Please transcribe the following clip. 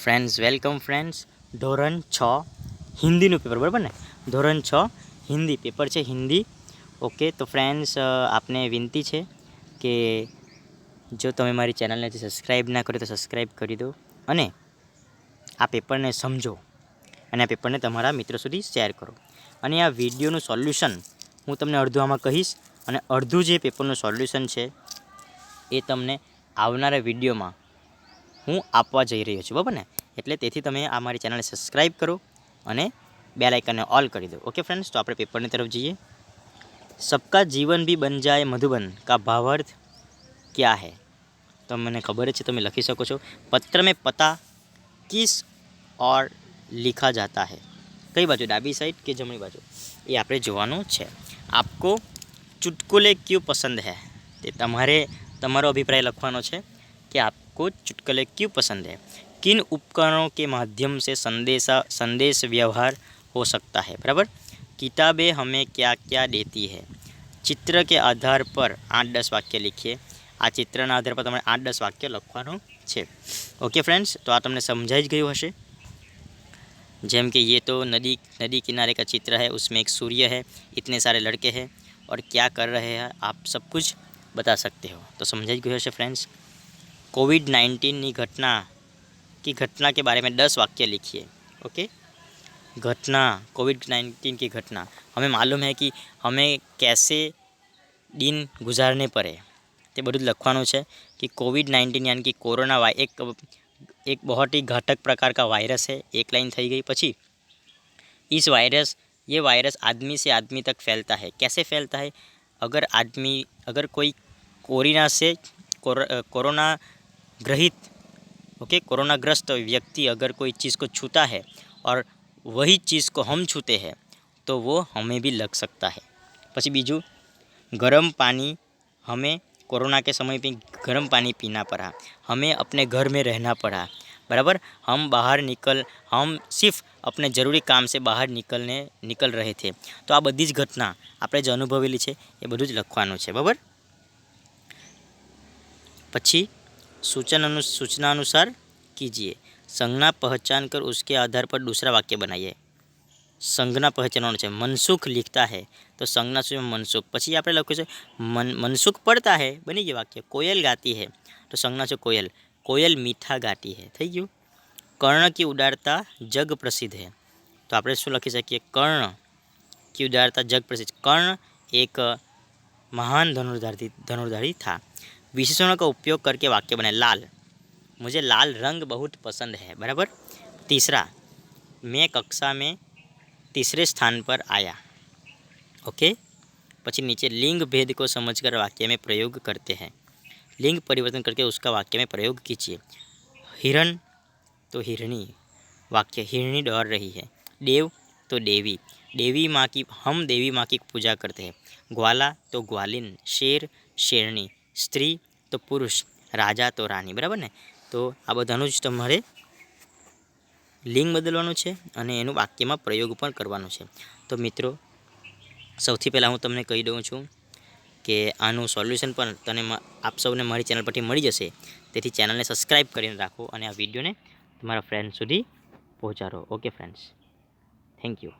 Friends welcome friends. ધોરણ 6 હિન્દીનું paper, બરાબર ને? ધોરણ 6 હિન્દી પેપર છે, હિન્દી. ઓકે, તો ફ્રેન્ડ્સ આપને વિનંતી છે કે જો તમે મારી ચેનલને સબસ્ક્રાઈબ ના કરો તો સબસ્ક્રાઈબ કરી દો અને આ પેપરને સમજો અને આ પેપરને તમારા મિત્રો સુધી શેર કરો. અને આ વિડીયોનું સોલ્યુશન હું તમને અડધું આમાં કહીશ અને અડધું જે પેપરનું સોલ્યુશન છે એ તમને આવનારા વિડીયોમાં હું આપવા જઈ રહ્યો છું, બરાબર ને? એટલે તેથી તમે આ મારી ચેનલને સબસ્ક્રાઈબ કરો અને બેલ આઇકનને ઓલ કરી દો. ઓકે ફ્રેન્ડ્સ, તો આપણે પેપરની તરફ જઈએ. સબકા જીવન ભી બન જાય મધુબન કા ભાવાર્થ क्या है? તો મને ખબર જ છે, તમે લખી શકો છો. પત્ર મેં પતા કિસ ઓર लिखा जाता है. કઈ બાજુ, ડાબી સાઈડ કે જમણી બાજુ, એ આપણે જોવાનું છે. આપકો ચુટકુલે ક્યું પસંદ है? તે તમારો અભિપ્રાય લખવાનો છે कि आपको चुटकुले क्यों पसंद है. किन उपकरणों के माध्यम से संदेश व्यवहार हो सकता है. बराबर. किताबें हमें क्या क्या देती है. चित्र के आधार पर 8-10 वाक्य लिखिए. આ ચિત્રના આધાર પર તમારે 8-10 વાક્ય લખવાનું છે. ઓકે ફ્રેન્ડ્સ, તો આ તમને સમજાઈ જ ગયું હશે. જેમ કે ये तो नदी किनारे का चित्र है, उसमें एक सूर्य है, इतने सारे लड़के हैं और क्या कर रहे हैं आप सब कुछ बता सकते हो. तो समझाई गયું હશે फ्रेंड्स. कोविड-19 की घटना के बारे में 10 वाक्य लिखिए. ओके, घटना, कोविड-19 की घटना, हमें मालूम है कि हमें कैसे दिन गुजारने पड़े. તે બધું જ લખવાનું છે कि कोविड-19 यानी कि कोरोना एक बहुत ही घातक प्रकार का वायरस है. एक लाइन થઈ गई. પછી ये वायरस आदमी से आदमी तक फैलता है. कैसे फैलता है? अगर कोई कोरोना ग्रहित कोरोनाग्रस्त व्यक्ति अगर कोई चीज़ को छूता है और वही चीज़ को हम छूते हैं तो वो हमें भी लग सकता है. પછી બીજું, गर्म पानी, हमें कोरोना के समय पे गर्म पानी पीना पड़ा, हमें अपने घर में रहना पड़ा. बराबर. हम सिर्फ अपने ज़रूरी काम से बाहर निकल रहे थे. તો આ બધી જ ઘટના આપણે જે અનુભવેલી છે એ બધું જ લખવાનું છે, બરાબર. પછી सूचना अनुसार कीजिए. संज्ञा पहचान कर उसके आधार पर दूसरा वाक्य बनाइए. संज्ञा पहचानવાનું છે. मनसुख लिखता है तो संज्ञा से मनसुख. પછી આપણે લખ્યું છે मनसुख पढ़ता है, બની ગયું વાક્ય. कोयल गाती है तो संज्ञा से कोयल मीठा गाती है, થઈ ગયું. कर्ण की उदारता जग प्रसिद्ध है तो આપણે શું લખી શકીએ? कर्ण की उदारता जग प्रसिद्ध. कर्ण एक महान धनुर्धारी था. विशेषणों का उपयोग करके वाक्य बनाए. लाल, मुझे लाल रंग बहुत पसंद है. बराबर. तीसरा, मैं कक्षा में तीसरे स्थान पर आया. ओके. પછી नीचे लिंग भेद को समझकर वाक्य में प्रयोग करते हैं. लिंग परिवर्तन करके उसका वाक्य में प्रयोग कीजिए. हिरण तो हिरणी, वाक्य हिरणी दौड़ रही है. देव तो देवी, हम देवी माँ की पूजा करते हैं. ग्वाला तो ग्वालिन, शेर शेरनी, स्त्री तो पुरुष, राजा तो रानी. બરાબર ને? તો આ બધાનું જ તમારે લિંગ બદલવાનું છે અને એનું વાક્યમાં પ્રયોગ પણ કરવાનો છે. તો મિત્રો, સૌથી પહેલાં હું તમને કહી દઉં છું કે આનું સોલ્યુશન પણ આપ સૌને મારી ચેનલ પરથી મળી જશે. તેથી ચેનલને સબસ્ક્રાઈબ કરીને રાખો અને આ વિડીયોને તમારા ફ્રેન્ડ સુધી પહોંચાડો. Okay friends, thank you.